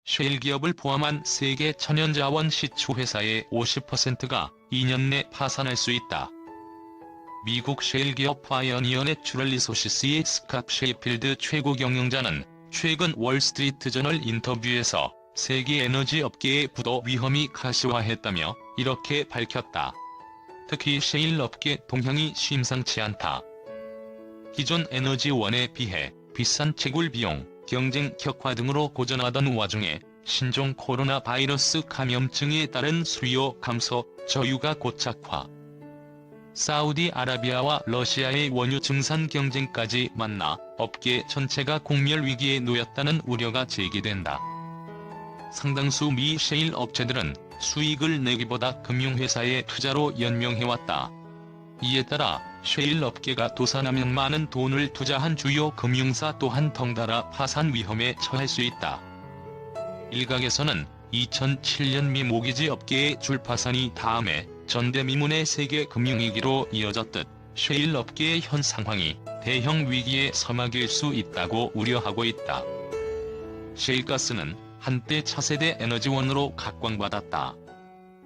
셰일 기업을 포함한 세계 천연자원 시추 회사의 50%가 2년 내 파산할 수 있다. 미국 셰일 기업 파이어니어 내추럴 리소시스의 스캇 셰이필드 최고 경영자는 최근 월스트리트 저널 인터뷰에서 세계 에너지 업계의 부도 위험이 가시화했다며 이렇게 밝혔다. 특히 셰일 업계 동향이 심상치 않다. 기존 에너지원에 비해 비싼 채굴 비용, 경쟁 격화 등으로 고전하던 와중에 신종 코로나 바이러스 감염증에 따른 수요 감소, 저유가 고착화, 사우디아라비아와 러시아의 원유 증산 경쟁까지 만나 업계 전체가 공멸 위기에 놓였다는 우려가 제기된다. 상당수 미 셰일 업체들은 수익을 내기보다 금융회사의 투자로 연명해왔다. 이에 따라 셰일 업계가 도산하면 많은 돈을 투자한 주요 금융사 또한 덩달아 파산 위험에 처할 수 있다. 일각에서는 2007년 미 모기지 업계의 줄파산이 다음에 전대미문의 세계 금융위기로 이어졌듯 셰일 업계의 현 상황이 대형 위기에 서막일 수 있다고 우려하고 있다. 셰일가스는 한때 차세대 에너지원으로 각광받았다.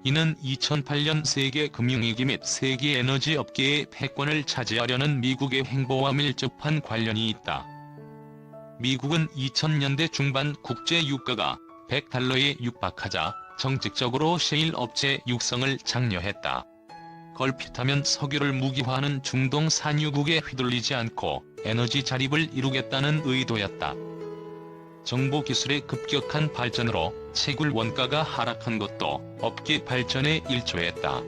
이는 2008년 세계 금융위기 및 세계 에너지 업계의 패권을 차지하려는 미국의 행보와 밀접한 관련이 있다. 미국은 2000년대 중반 국제 유가가 $100에 육박하자 정책적으로 셰일 업체 육성을 장려했다. 걸핏하면 석유를 무기화하는 중동 산유국에 휘둘리지 않고 에너지 자립을 이루겠다는 의도였다. 정보기술의 급격한 발전으로 채굴 원가가 하락한 것도 업계 발전에 일조했다.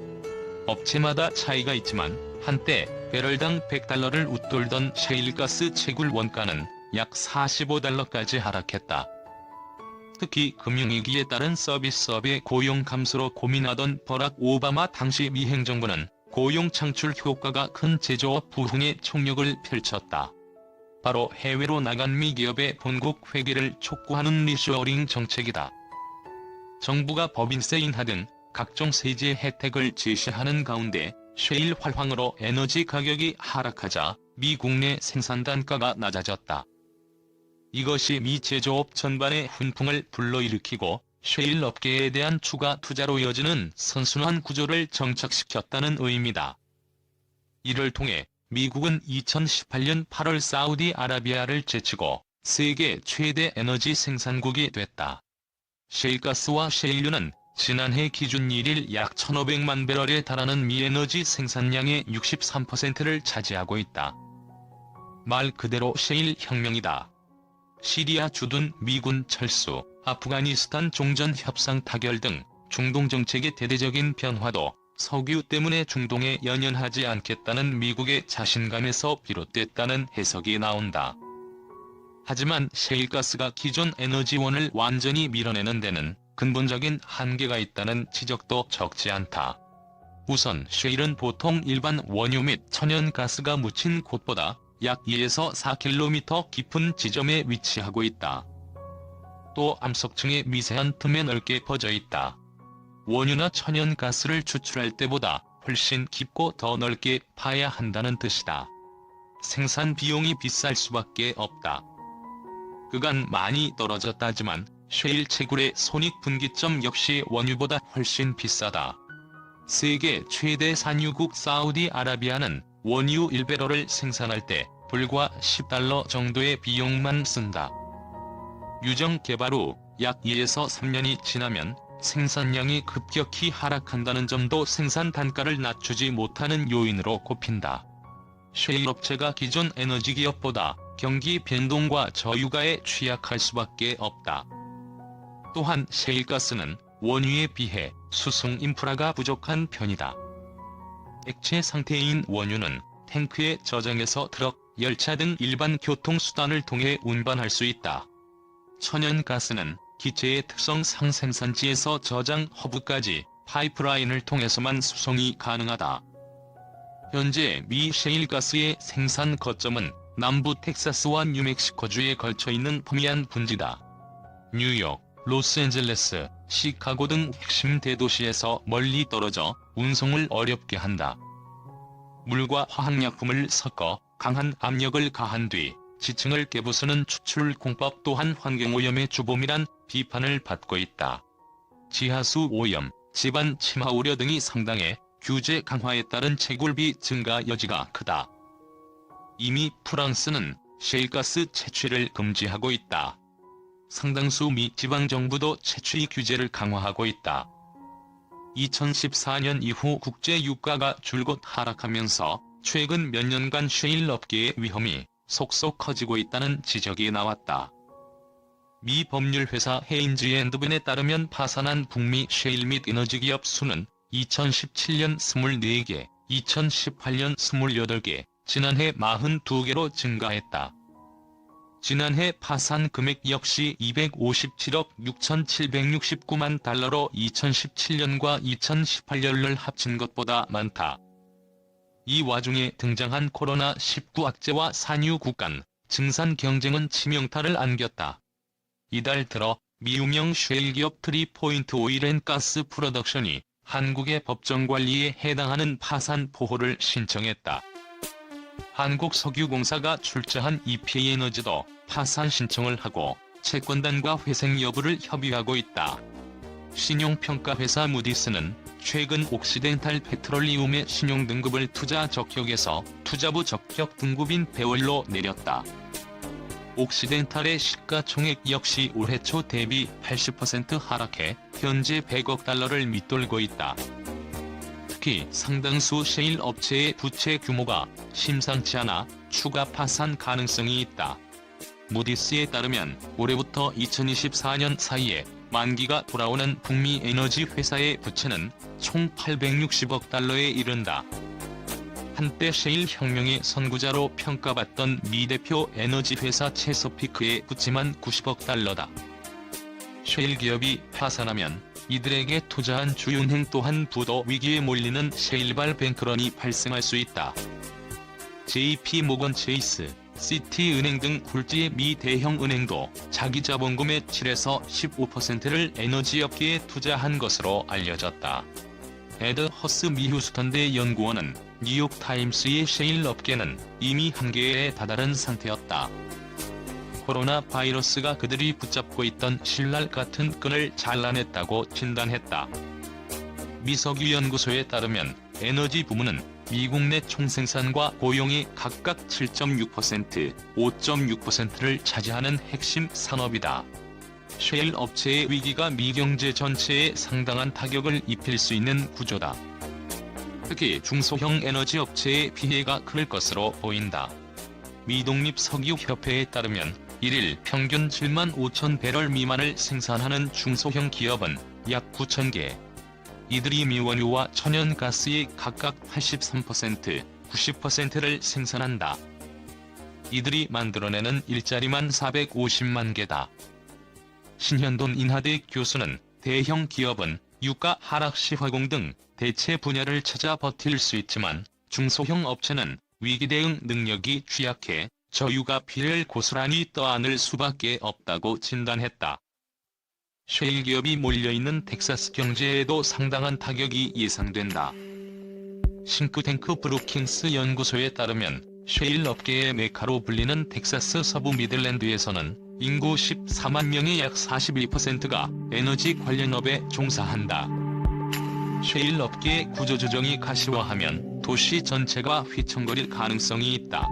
업체마다 차이가 있지만 한때 배럴당 $100를 웃돌던 셰일가스 채굴 원가는 약 $45까지 하락했다. 특히 금융위기에 따른 서비스업의 고용 감소로 고민하던 버락 오바마 당시 미 행정부는 고용 창출 효과가 큰 제조업 부흥에 총력을 펼쳤다. 바로 해외로 나간 미 기업의 본국 회귀를 촉구하는 리쇼어링 정책이다. 정부가 법인세 인하 등 각종 세제 혜택을 제시하는 가운데 셰일 활황으로 에너지 가격이 하락하자 미 국내 생산 단가가 낮아졌다. 이것이 미 제조업 전반의 훈풍을 불러일으키고 셰일 업계에 대한 추가 투자로 이어지는 선순환 구조를 정착시켰다는 의미다. 이를 통해 미국은 2018년 8월 사우디아라비아를 제치고 세계 최대 에너지 생산국이 됐다. 셰일가스와 셰일유는 지난해 기준 일일 약 1,500만 배럴에 달하는 미 에너지 생산량의 63%를 차지하고 있다. 말 그대로 셰일 혁명이다. 시리아 주둔 미군 철수, 아프가니스탄 종전 협상 타결 등 중동 정책의 대대적인 변화도 석유 때문에 중동에 연연하지 않겠다는 미국의 자신감에서 비롯됐다는 해석이 나온다. 하지만 셰일가스가 기존 에너지원을 완전히 밀어내는 데는 근본적인 한계가 있다는 지적도 적지 않다. 우선 셰일은 보통 일반 원유 및 천연가스가 묻힌 곳보다 약 2에서 4km 깊은 지점에 위치하고 있다. 또 암석층의 미세한 틈에 넓게 퍼져 있다. 원유나 천연가스를 추출할 때보다 훨씬 깊고 더 넓게 파야 한다는 뜻이다. 생산 비용이 비쌀 수밖에 없다. 그간 많이 떨어졌다지만 셰일 채굴의 손익분기점 역시 원유보다 훨씬 비싸다. 세계 최대 산유국 사우디아라비아는 원유 1배럴을 생산할 때 불과 $10 정도의 비용만 쓴다. 유정 개발 후 약 2에서 3년이 지나면 생산량이 급격히 하락한다는 점도 생산 단가를 낮추지 못하는 요인으로 꼽힌다. 셰일 업체가 기존 에너지 기업보다 경기 변동과 저유가에 취약할 수밖에 없다. 또한 셰일가스는 원유에 비해 수송 인프라가 부족한 편이다. 액체 상태인 원유는 탱크에 저장해서 트럭, 열차 등 일반 교통수단을 통해 운반할 수 있다. 천연가스는 기체의 특성상 생산지에서 저장 허브까지 파이프라인을 통해서만 수송이 가능하다. 현재 미 셰일가스의 생산 거점은 남부 텍사스와 뉴멕시코주에 걸쳐있는 포미안 분지다. 뉴욕, 로스앤젤레스, 시카고 등 핵심 대도시에서 멀리 떨어져 운송을 어렵게 한다. 물과 화학약품을 섞어 강한 압력을 가한 뒤 지층을 깨부수는 추출 공법 또한 환경오염의 주범이란 비판을 받고 있다. 지하수 오염, 집안 침하 우려 등이 상당해 규제 강화에 따른 채굴비 증가 여지가 크다. 이미 프랑스는 셰일가스 채취를 금지하고 있다. 상당수 미 지방정부도 채취 규제를 강화하고 있다. 2014년 이후 국제 유가가 줄곧 하락하면서 최근 몇 년간 셰일 업계의 위험이 속속 커지고 있다는 지적이 나왔다. 미 법률회사 헤인즈&빈에 따르면 파산한 북미 셰일 및 에너지기업 수는 2017년 24개, 2018년 28개, 지난해 42개로 증가했다. 지난해 파산 금액 역시 257억 6,769만 달러로 2017년과 2018년을 합친 것보다 많다. 이 와중에 등장한 코로나19 악재와 산유국 간 증산 경쟁은 치명타를 안겼다. 이달 들어 미유명 셰일 기업 트리포인트 오일앤가스 프로덕션이 한국의 법정 관리에 해당하는 파산 보호를 신청했다. 한국석유공사가 출자한 EP에너지도 파산 신청을 하고 채권단과 회생 여부를 협의하고 있다. 신용평가회사 무디스는 최근 옥시덴탈 페트롤리움의 신용등급을 투자 적격에서 투자부 적격 등급인 배월로 내렸다. 옥시덴탈의 시가총액 역시 올해 초 대비 80% 하락해 현재 100억 달러를 밑돌고 있다. 특히 상당수 셰일 업체의 부채 규모가 심상치 않아 추가 파산 가능성이 있다. 무디스에 따르면 올해부터 2024년 사이에 만기가 돌아오는 북미 에너지 회사의 부채는 총 860억 달러에 이른다. 한때 셰일 혁명의 선구자로 평가받던 미 대표 에너지 회사 체서피크의 부채만 90억 달러다. 셰일 기업이 파산하면 이들에게 투자한 주유은행 또한 부도 위기에 몰리는 셰일발 뱅크런이 발생할 수 있다. JP모건 체이스, 시티은행 등 굴지의 미 대형 은행도 자기 자본금의 7에서 15%를 에너지업계에 투자한 것으로 알려졌다. 에드 허스 미 휴스턴대 연구원은 뉴욕타임스의 셰일 업계는 이미 한계에 다다른 상태였다. 코로나 바이러스가 그들이 붙잡고 있던 신랄 같은 끈을 잘라냈다고 진단했다. 미석유연구소에 따르면 에너지 부문은 미국 내 총생산과 고용의 각각 7.6%, 5.6%를 차지하는 핵심 산업이다. 셰일 업체의 위기가 미 경제 전체에 상당한 타격을 입힐 수 있는 구조다. 특히 중소형 에너지 업체의 피해가 클 것으로 보인다. 미독립석유협회에 따르면 1일 평균 7만 5천 배럴 미만을 생산하는 중소형 기업은 약 9천 개. 이들이 미원유와 천연가스의 각각 83%, 90%를 생산한다. 이들이 만들어내는 일자리만 450만 개다. 신현돈 인하대 교수는 대형 기업은 유가 하락 시 화공 등 대체 분야를 찾아 버틸 수 있지만 중소형 업체는 위기 대응 능력이 취약해 저유가 피해를 고스란히 떠안을 수밖에 없다고 진단했다. 셰일 기업이 몰려있는 텍사스 경제에도 상당한 타격이 예상된다. 싱크탱크 브루킹스 연구소에 따르면 셰일 업계의 메카로 불리는 텍사스 서부 미들랜드에서는 인구 14만 명의 약 42%가 에너지 관련 업에 종사한다. 셰일 업계의 구조조정이 가시화하면 도시 전체가 휘청거릴 가능성이 있다.